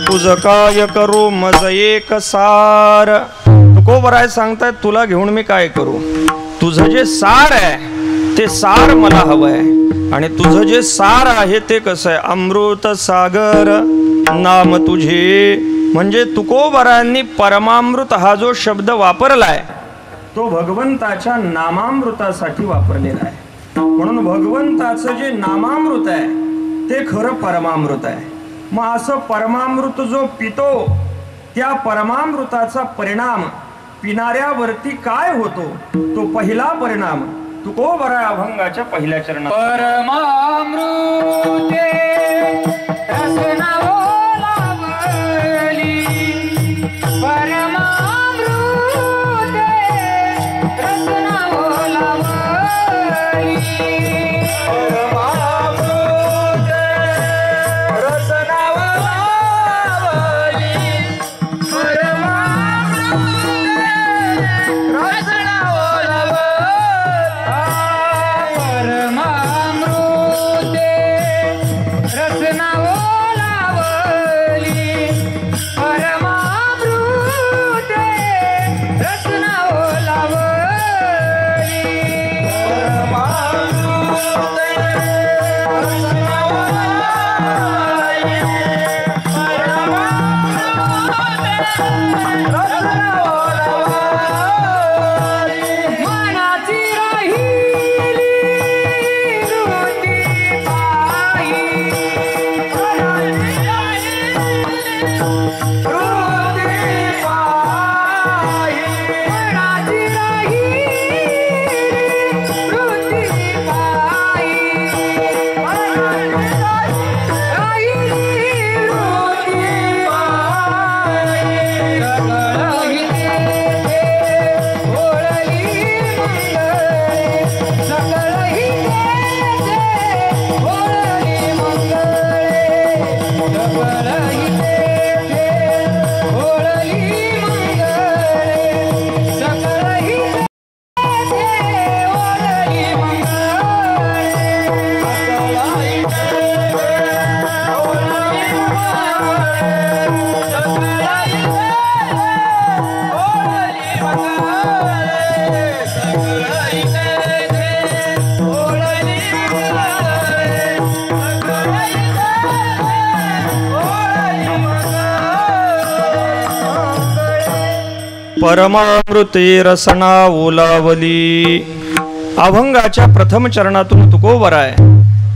तुझ काय करू मज एक सार. तुकोबराय सांगतायत तुला घेऊन मी काय करू. तुझं जे सार आहे ते सार मला हवंय. आणि तुझं जे सार आहे ते कसं आहे, अमृत सागर नाम तुझे. म्हणजे तुकोबरायांनी परमामृत हा जो शब्द वापरलाय तो भगवंताच्या नामामृतासाठी वापरलेला आहे. म्हणून भगवंताचं जे नामामृत आहे ते खरं परमामृत आहे. मग असं परमामृत जो पितो त्या परमामृताचा परिणाम पिणाऱ्यावरती काय होतो, तो पहिला परिणाम तुकोबराय अभंगाच्या पहिल्या चरणात. परमामृते रसना ओलावली, परमामृते रसना ओलावली, परमामृते रसना ओलावली, परमामृते रसना परमामृते रसना ओलावली. अभंगाच्या प्रथम चरणातून तुकोबराय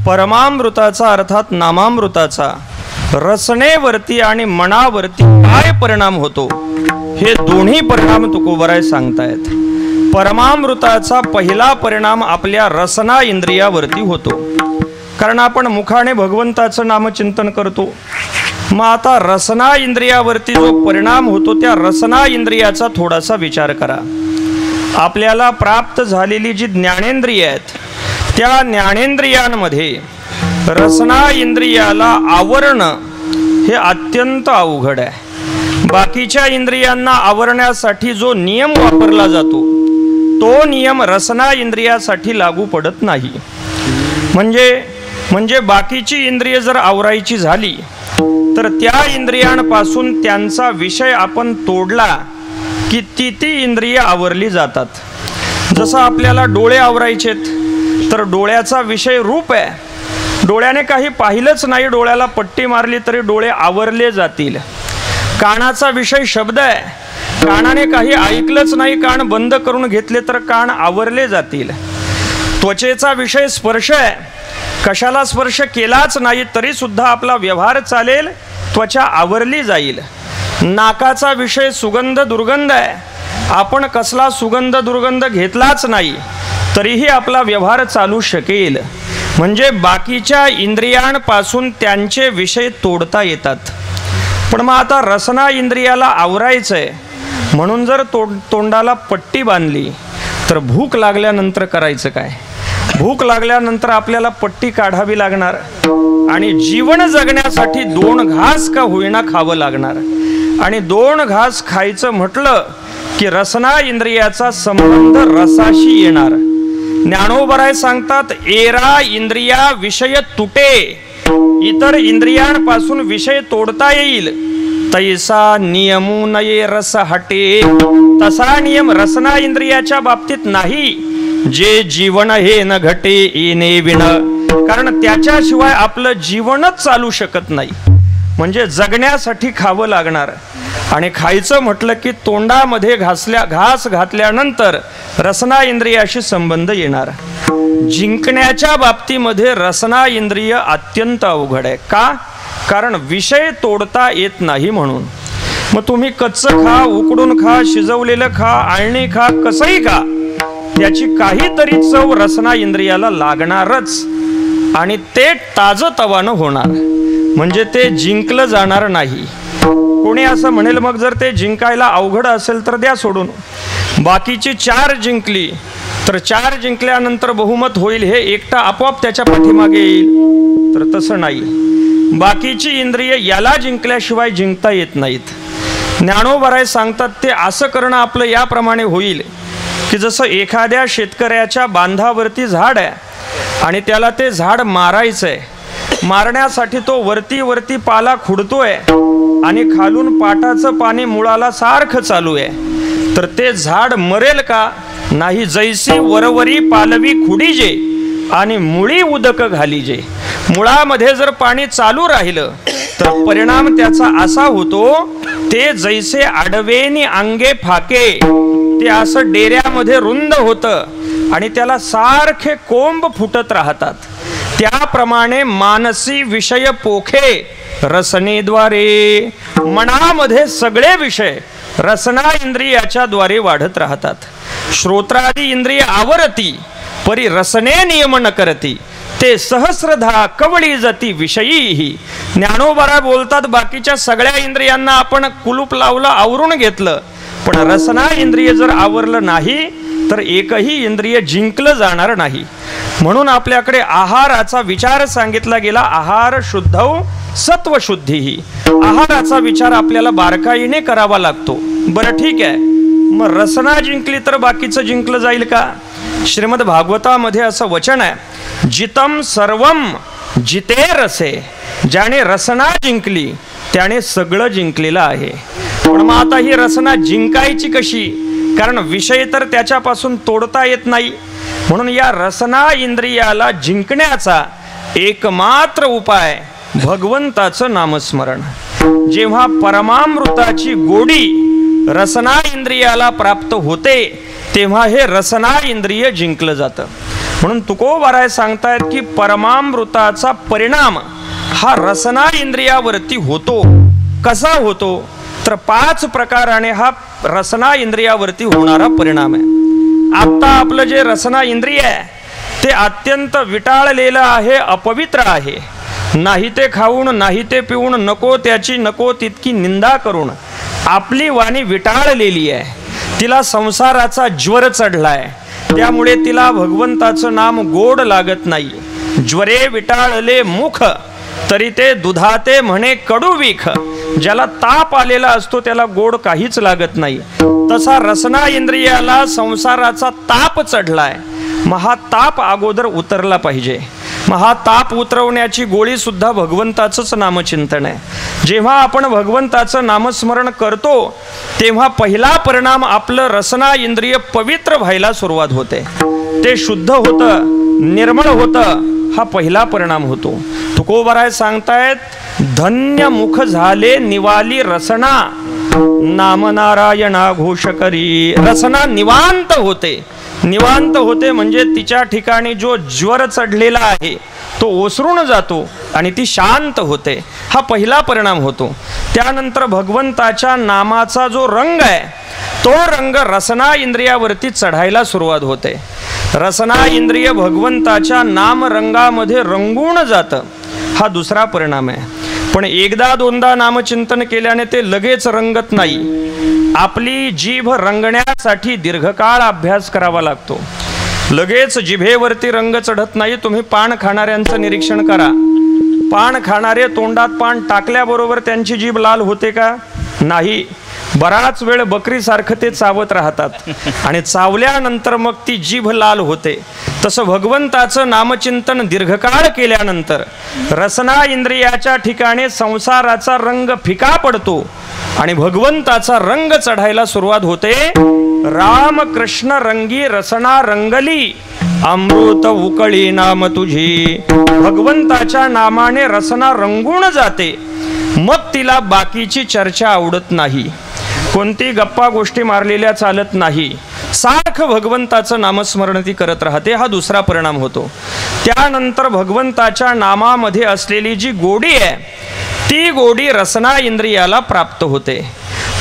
परमामृताचा अर्थात नामामृताचा रसनेवरती आणि मनावरती काय परिणाम होतो हे दोन्ही परिणाम तुकोबराय सांगतायत. परमामृताचा पहिला परिणाम आपल्या रसना इंद्रियावरती होतो, कारण आपण मुखाने भगवंताचं नामचिंतन करतो. मग आता रसना इंद्रियावरती जो परिणाम होतो त्या रसना इंद्रियाचा थोडासा विचार करा. आपल्याला प्राप्त झालेली जी ज्ञानेंद्रिय आहेत त्या ज्ञानेंद्रियांमध्ये रसना इंद्रियाला आवरणं हे अत्यंत अवघड आहे. बाकीच्या इंद्रियांना आवरण्यासाठी जो नियम वापरला जातो तो नियम रसना इंद्रियासाठी लागू पडत नाही. म्हणजे बाकीची इंद्रिय जर आवरायची झाली तर त्या इंद्रियांपासून त्यांचा विषय आपण तोडला की ती इंद्रिय आवरली जातात. जसं आपल्याला डोळे आवरायचेत तर डोळ्याचा विषय रूप आहे. डोळ्याने काही पाहिलंच नाही, डोळ्याला पट्टी मारली तरी डोळे आवरले जातील. कानाचा विषय शब्द आहे, कानाने काही ऐकलंच नाही, कान बंद करून घेतले तर कान आवरले जातील. त्वचेचा विषय स्पर्श आहे, कशाला स्पर्श केलाच नाही तरी सुद्धा आपला व्यवहार चालेल, त्वचा आवरली जाईल. नाकाचा विषय सुगंध दुर्गंध आहे, आपण कसला सुगंध दुर्गंध घेतलाच नाही तरीही आपला व्यवहार चालू शकेल. म्हणजे बाकीच्या इंद्रियांपासून त्यांचे विषय तोडता येतात. पण मग आता रसना इंद्रियाला आवरायचंय म्हणून जर तोंडाला पट्टी बांधली तर भूक लागल्यानंतर करायचं काय. भूक लागल्यानंतर आपल्याला पट्टी काढावी लागणार आणि जीवन जगण्यासाठी 2 घास का होईना खावं लागणार. आणि 2 घास खायचं म्हटलं की रसना इंद्रियाचा संबंध रसाशी येणार. ज्ञानोबराय सांगतात एरा इंद्रिया विषय तुटे इतर इंद्रियांपासून विषय तोडता येईल तैसा नियमू नये रस हटे. तसा नियम रसना इंद्रियाच्या बाबतीत नाही. जे जीवन हे न घटे येणे विण. कारण त्याच्याशिवाय आपलं जीवनच चालू शकत नाही. म्हणजे जगण्यासाठी खावं लागणार आणि खायचं म्हटलं की तोंडामध्ये घास घातल्यानंतर रसना इंद्रियाशी संबंध येणार. जिंकण्याच्या बाबतीमध्ये रसना इंद्रिय अत्यंत अवघड आहे. का? कारण विषय तोडता येत नाही म्हणून. मग तुम्ही कच्चं खा, उकडून खा, शिजवलेलं खा, आळणी खा, कसंही खा, त्याची काहीतरी चव रसना इंद्रियाला लागणारच आणि ते ताजतवानं होणार. म्हणजे ते जिंकलं जाणार नाही. कोणी असं म्हणेल मग जर ते जिंकायला अवघड असेल तर द्या सोडून. बाकीची 4 जिंकली तर 4 जिंकल्यानंतर बहुमत होईल हे एकटा आपोआप त्याच्या पाठीमागे येईल. तर तसं नाही. बाकीची इंद्रिय याला जिंकल्याशिवाय जिंकता येत नाहीत. ज्ञानोबराय सांगतात ते असं करणं आपलं याप्रमाणे होईल की जसं एखाद्या शेतकऱ्याच्या बांधावरती झाड आहे आणि त्याला ते झाड मारायचंय. मारण्यासाठी तो वरती पाला खुडतोय आणि खालून पाटाचं पाणी मुळाला सारखं चालू आहे. तर ते झाड मरेल का? नाही. जैसी वरवरी पालवी खुडीजे आणि मुळी उदक घालीजे. मुळामध्ये जर पाणी चालू राहिलं तर परिणाम त्याचा असा होतो ते जैसे आडवेनी अंगे फाके. ते असं डेऱ्यामध्ये रुंद होतं आणि त्याला सारखे कोंब फुटत राहतात. त्याप्रमाणे मानसी विषय पोखे रसनेद्वारे. मनामध्ये सगळे विषय रसना इंद्रियाच्या द्वारे वाढत राहतात. श्रोत्रादी इंद्रिय आवरती परी रसने नियम न करती. ते सहस्रधा कवळी जाती विषयीही. ज्ञानोबा बोलतात बाकीच्या सगळ्या इंद्रियांना आपण कुलूप लावलं, आवरून घेतलं, पण रसना इंद्रिय जर आवरलं नाही तर एकही इंद्रिय जिंकलं जाणार नाही. म्हणून आपल्याकडे आहाराचा विचार सांगितला गेला. आहार शुद्धौ सत्वशुद्धीही. आहाराचा विचार आपल्याला बारकाईने करावा लागतो. बरं ठीक आहे, मग रसना जिंकली तर बाकीचं जिंकलं जाईल का? श्रीमद भागवतामध्ये असं वचन आहे, जितम सर्वम जिते रसे. ज्याने रसना जिंकली त्याने सगळं जिंकलेलं आहे. पण मग आता ही रसना जिंकायची कशी? कारण विषय तर त्याच्यापासून तोडता येत नाही. म्हणून या रसना इंद्रियाला जिंकण्याचा एकमात्र उपाय भगवंताचं नामस्मरण. जेव्हा परमामृताची गोडी रसना इंद्रियाला प्राप्त होते तेव्हा हे रसना इंद्रिय जिंकलं जातं. म्हणून तुकोबाराय सांगतायत की परमामृताचा परिणाम हा रसना इंद्रियावरती होतो. कसा होतो? तर 5 प्रकाराने हा रसना इंद्रियावरती होणारा परिणाम आहे. आता आपलं जे रसना इंद्रिय आहे ते अत्यंत विटाळलेलं आहे, अपवित्र आहे. नाही ते खाऊन, नाही ते पिऊन, नको त्याची नको तितकी निंदा करून आपली वाणी विटाळलेली आहे. तिला संसाराचा ज्वर चढलाय. त्यामुळे तिला भगवंताचं नाम गोड लागत नाही. ज्वरे विटाळले मुख तरी ते दुधाते म्हणे कडू विख. ज्याला ताप आलेला असतो त्याला गोड काहीच लागत नाही. तसा रसना इंद्रियाला संसाराचा ताप चढलाय. महाताप अगोदर उतरला पाहिजे. महाताप उतरवण्याची गोळी सुद्धा भगवंताचंच नामचिंतन आहे. जेव्हा आपण भगवंताचं नामस्मरण करतो तेव्हा पहिला परिणाम आपलं रसना इंद्रिय पवित्र व्हायला सुरुवात होते. ते शुद्ध होतं, निर्मळ होतं. हा पहिला परिणाम होतो. तुकोबाराय सांगतायत, धन्य मुख झाले निवाली रसना नाम नारायणा घोष करी. रसना निवांत होते. निवांत होते म्हणजे तिच्या ठिकाणी जो ज्वर चढलेला आहे तो ओसरून जातो आणि ती शांत होते. हा पहिला परिणाम होतो. त्यानंतर भगवंताच्या नामाचा जो रंग आहे तो रंग रसना इंद्रियावरती चढायला सुरुवात होते. रसना इंद्रिय भगवंताच्या नाम रंगामध्ये रंगून जातं. हा दुसरा परिणाम आहे. पण एकदा दोनदा नामचिंतन केल्याने ते लगेच रंगत नाही. आपली जीभ रंगण्यासाठी दीर्घकाळ अभ्यास करावा लागतो. लगेच जिभेवरती रंग चढत नाही. तुम्ही पान खाणाऱ्यांचं निरीक्षण करा. पान खाणारे तोंडात पान टाकल्याबरोबर त्यांची जीभ लाल होते का? नाही, बराच वेळ बकरीसारखं ते चावत राहतात आणि चावल्यानंतर मग ती जीभ लाल होते. तसं भगवंताचं नामचिंतन दीर्घकाळ केल्यानंतर रसना इंद्रियाच्या ठिकाणी संसाराचा रंग फिका पडतो आणि भगवंताचा रंग चढायला सुरुवात होते. राम कृष्ण रंगी रसना रंगली, अमृत उकळी नाम तुझी. भगवंताच्या नामाने रसना रंगून जाते. मग तिला बाकीची चर्चा आवडत नाही, कोणती गप्पा गोष्टी मारलेल्या चालत नाही. सारखं भगवंताचं नामस्मरण ती करत राहते. हा दुसरा परिणाम होतो. त्यानंतर भगवंताच्या नामामध्ये असलेली जी गोडी आहे ती गोडी रसना इंद्रियाला प्राप्त होते.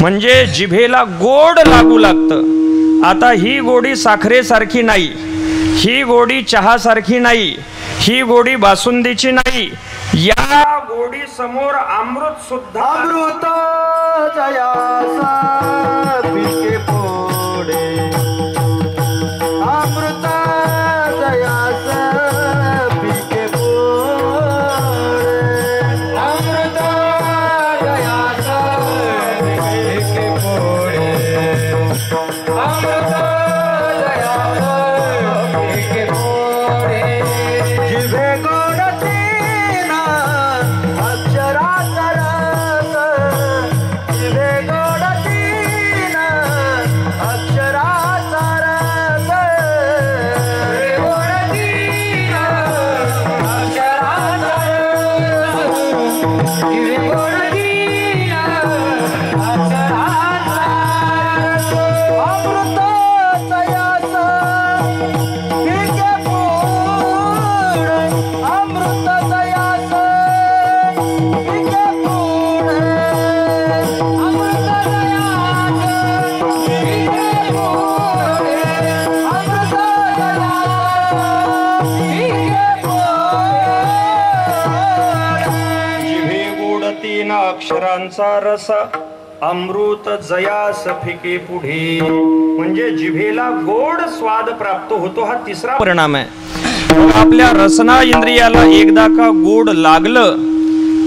म्हणजे जिभेला गोड लागू लागतं. आता ही गोडी साखरेसारखी नाही, ही गोडी चहासारखी नाही, ही गोडी बासुंदीची नाही. या गोडी समोर अमृत सुद्धा अमृत जयासा पिके पोडे, अमृत जयासा पिके पोडे, अमृत जयासा पिके पोडे, अमृत जयासा पिके पोडे. जिभे गोडती ना अक्षराचा रस, जिभे गोडती ना अक्षराचा रस, जिभे गोडती ना अक्षराचा रस, जिभे गोडती ना अक्षराचा रस. अमृत जयासा पिके पोडे, अमृत जयासा पिके पोडे, अमृत जयासा पिके पोडे, अमृत जयासा पिके पोडे. जिभे गोड तीन अक्षरांचा रस, अमृत जयास फिके पुढे. म्हणजे जिभेला गोड स्वाद प्राप्त होतो. हा तिसरा परिणाम आहे. आपल्या रसना इंद्रियाला एकदा का गोड लागलं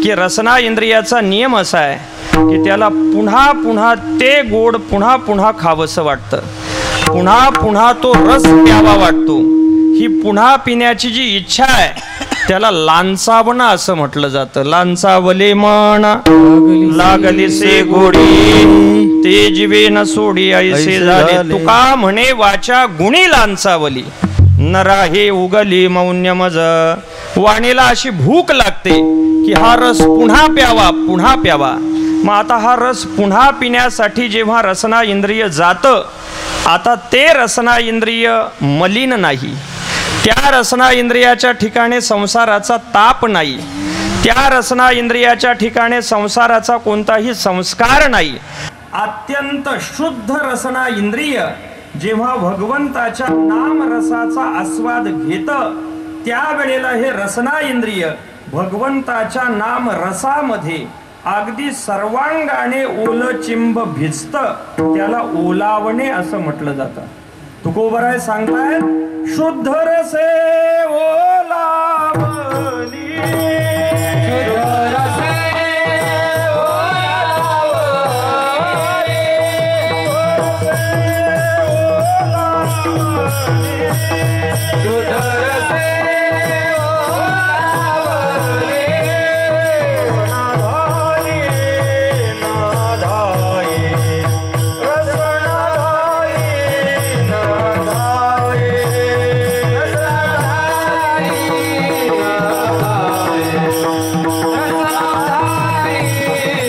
की रसना इंद्रियाचा नियम असा आहे की त्याला पुन्हा पुन्हा ते गोड पुन्हा पुन्हा खावंसं वाटतं. पुन्हा पुन्हा तो रस प्यावा वाटतो. ही पुन्हा पिण्याची जी इच्छा आहे त्याला लांचावणं असं म्हटलं जातं. लांचावले म्हणा लागली से गोडी, ते जिवे न सोडी ऐसे झाले. तुका म्हणे वाचा गुणी लांचावली, नरा हे उगली मौन्य मज. वाणीला अशी भूक लागते की हा रस पुन्हा प्यावा पुन्हा प्यावा. मग आता हा रस पुन्हा पिण्यासाठी जेव्हा रसना इंद्रिय जातं, आता ते रसना इंद्रिय मलिन नाही. त्या रसना इंद्रियाच्या ठिकाणी संसाराचा ताप नाही. त्या रसना इंद्रियाच्या ठिकाणी संसाराचा कोणताही संस्कार नाही. अत्यंत शुद्ध रसना इंद्रिय जेव्हा भगवंताच्या नाम रसाचा आस्वाद घेत, त्यावेळेला हे रसना इंद्रिय भगवंताच्या नाम रसामध्ये अगदी सर्वांगाने ओलचिंब भिजत. त्याला ओलावणे असं म्हटलं जातं. तुकोबराय सांगताय, शुद्ध रसे ओलावली, शुद्ध रसे ओलावली, शुद्ध रसे ओलावली. नाधाई नाधाई रसनाधाई नाधाई रसनाधाई नाधाई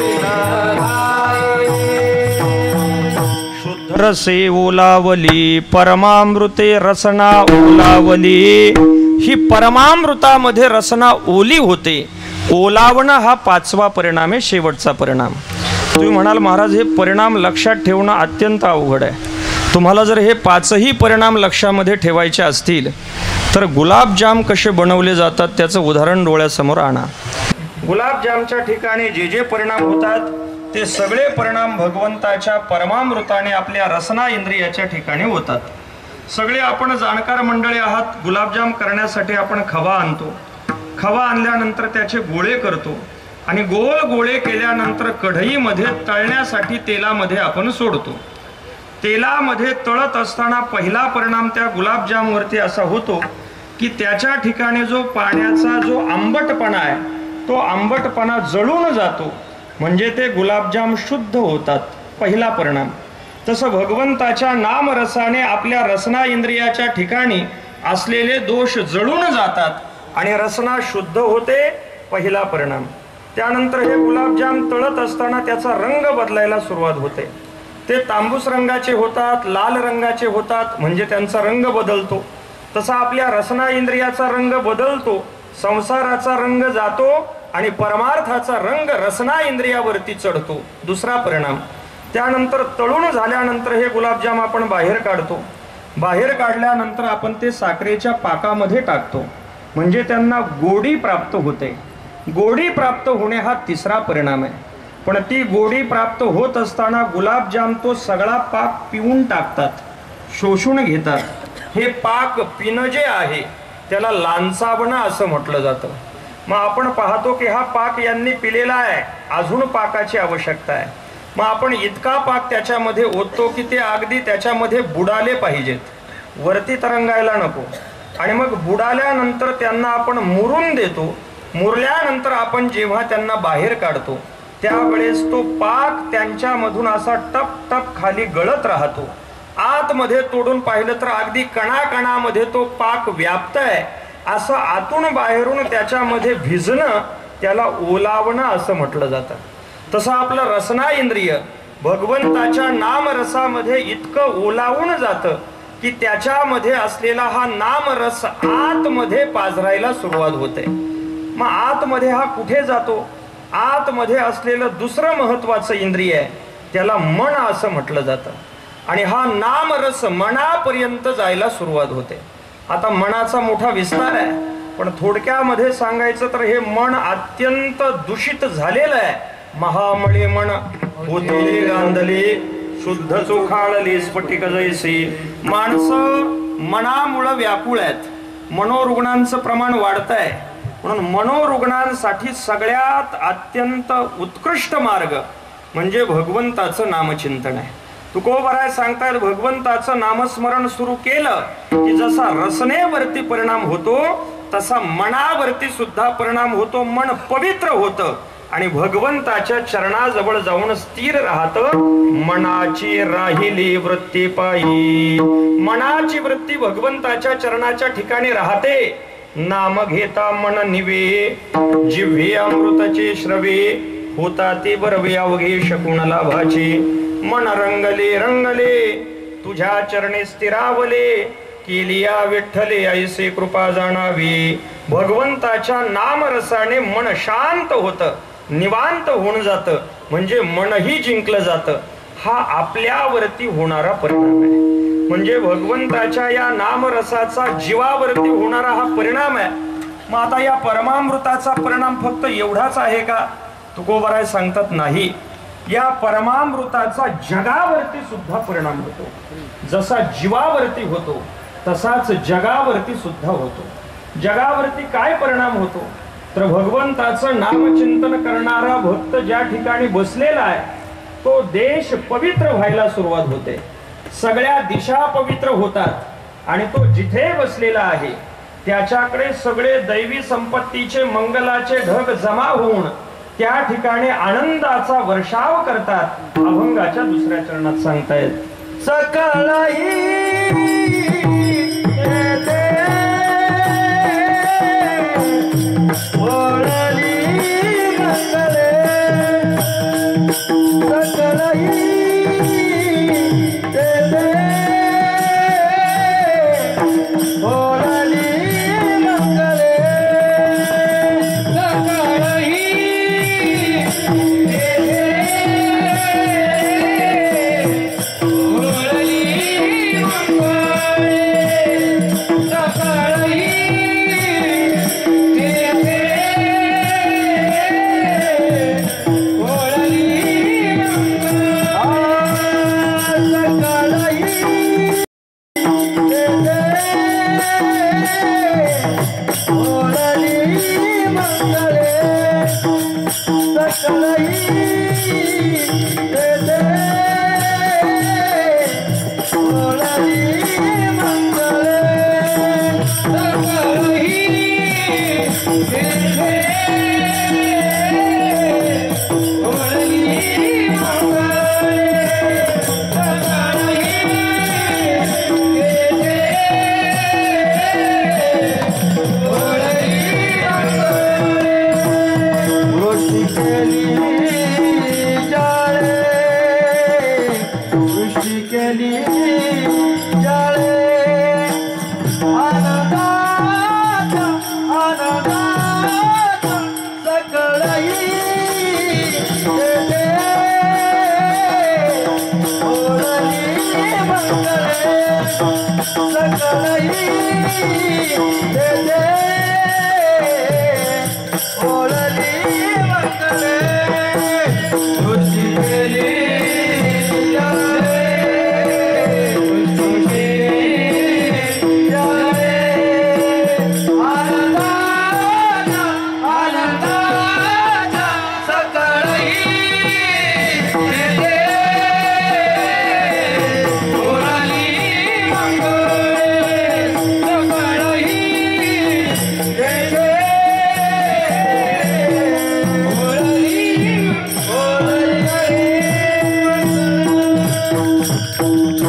रसनाधाई. शुद्ध रसे ओलावली, परमामृते रसना ओलावली. ही परमामृतामध्ये रसना ओली होते. ओलावणं हा पाचवा परिणाम आहे, शेवटचा परिणाम. तुम्ही म्हणाल महाराज हे परिणाम लक्षात ठेवणं अत्यंत अवघड आहे. तुम्हाला जर हे पाचही परिणाम लक्षामध्ये ठेवायचे असतील तर गुलाबजाम कसे बनवले जातात त्याचं उदाहरण डोळ्यासमोर आणा. गुलाबजामच्या ठिकाणी जे जे परिणाम होतात ते सगळे परिणाम भगवंताच्या परमामृताने आपल्या रसना इंद्रियाच्या ठिकाणी होतात. सगळे आपण जाणकार मंडळी आहात. गुलाबजाम करण्यासाठी आपण खवा आणतो. खवा आणल्यानंतर त्याचे गोळे करतो आणि गोल गोळे केल्यानंतर कढईमध्ये तळण्यासाठी तेलामध्ये आपण सोडतो. तेलामध्ये तळत असताना पहिला परिणाम त्या गुलाबजामवरती असा होतो की त्याच्या ठिकाणी जो पाण्याचा जो आंबटपणा आहे तो आंबटपणा जळून जातो, म्हणजे ते गुलाबजाम शुद्ध होतात. पहिला परिणाम. तसं भगवंताच्या नामरसाने आपल्या रसना इंद्रियाच्या ठिकाणी असलेले दोष जळून जातात आणि रसना शुद्ध होते. पहिला परिणाम. त्यानंतर हे गुलाबजाम तळत असताना त्याचा रंग बदलायला सुरुवात होते. ते तांबूस रंगाचे होतात, लाल रंगाचे होतात, म्हणजे त्यांचा रंग बदलतो. तसा आपल्या रसना इंद्रियाचा रंग बदलतो, संसाराचा रंग जातो आणि परमार्थाचा रंग रसना इंद्रियावरती चढतो. दुसरा परिणाम. त्यानंतर तळून झाल्यानंतर हे गुलाबजाम आपण बाहेर काढतो. बाहेर काढल्यानंतर आपण ते साखरेच्या पाकामध्ये टाकतो, म्हणजे त्यांना गोडी प्राप्त होते. गोडी प्राप्त होणे हा तिसरा परिणाम आहे. पण ती गोडी प्राप्त होत असताना गुलाबजाम तो सगळा पाक पिऊन टाकतात, शोषून घेतात. हे पाक पिणं जे आहे त्याला लांचावणं असं म्हटलं जातं. मग आपण पाहतो की हा पाक यांनी पिलेला आहे, अजून पाकाची आवश्यकता आहे. मग आपण इतका पाक त्याच्यामध्ये ओततो की ते अगदी त्याच्यामध्ये बुडाले पाहिजेत, वरती तरंगायला नको. आणि मग बुडाल्यानंतर त्यांना आपण मुरून देतो. मुरल्यानंतर आपण जेव्हा त्यांना बाहेर काढतो त्यावेळेस तो पाक त्यांच्यामधून असा टप टप खाली गळत राहतो. आतमध्ये तोडून पाहिलं तर अगदी कणाकणामध्ये तो पाक व्याप्त आहे, असं आतून बाहेरून त्याच्यामध्ये भिजणं त्याला ओलावणं असं म्हटलं जातं. तसं आपलं रसना इंद्रिय भगवंताच्या नामरसामध्ये इतकं ओलावून जातं की त्याच्यामध्ये असलेला हा नामरस आतमध्ये पाझरायला सुरुवात होते. मग आतमध्ये हा कुठे जातो? आतमध्ये असलेलं दुसरं महत्वाचं इंद्रिय आहे, त्याला मन असं म्हटलं जातं. आणि हा नामरस मनापर्यंत जायला सुरुवात होते. आता मनाचा मोठा विस्तार आहे, पण थोडक्यामध्ये सांगायचं तर हे मन अत्यंत दूषित झालेलं आहे. महामळे मन होते गांधले, शुद्ध चोखाळले स्फटिक जैसे. माणसं मनामुळं व्याकुळ आहेत. मनोरुग्णांचं प्रमाण वाढत आहे. म्हणून मनोरुग्णांसाठी सगळ्यात अत्यंत उत्कृष्ट मार्ग म्हणजे भगवंताचं नामचिंतन आहे. तुकोबराय सांगतायत भगवंताचं नामस्मरण सुरू केलं की जसा रसनेवरती परिणाम होतो तसा मनावरती सुद्धा परिणाम होतो. मन पवित्र होतं आणि भगवंताच्या चरणाजवळ जाऊन स्थिर राहतं. मनाची राहिली वृत्ती पायी. मनाची वृत्ती भगवंताच्या चरणाच्या ठिकाणी राहते. नाम घेता मन निवे, जिव्हे अमृताचे श्रवे, होता ते बरवे अवघे शकून लाभाचे. मन रंगले रंगले तुझ्या चरणी स्थिरावले, केलिया विठ्ठले ऐसे कृपा जाणावी. भगवंताच्या नामरसाने मन शांत होतं, निवांत होऊन जातं, म्हणजे मनही जिंकलं जातं. हा आपल्यावरती होणारा परिणाम आहे. म्हणजे भगवंताच्या या नामरसाचा जीवावरती होणारा हा परिणाम आहे. मग आता या परमामृताचा परिणाम फक्त एवढाच आहे का? तुकोबराय सांगतात नाही. या परमामृताचा जगावरती सुद्धा परिणाम होतो. जसा जीवावरती होतो तसाच जगावरती सुद्धा होतो. जगावरती काय परिणाम होतो तर भगवंताचं नामचिंतन करणारा भक्त ज्या ठिकाणी बसलेला आहे तो देश पवित्र व्हायला सुरुवात होते. सगळ्या दिशा पवित्र होतात आणि तो जिथे बसलेला आहे त्याच्याकडे सगळे दैवी संपत्तीचे मंगलाचे ढग जमा होऊन त्या ठिकाणी आनंदाचा वर्षाव करतात. अभंगाच्या दुसऱ्या चरणात सांगतायत सकाळी सकाळी सकलही दे दे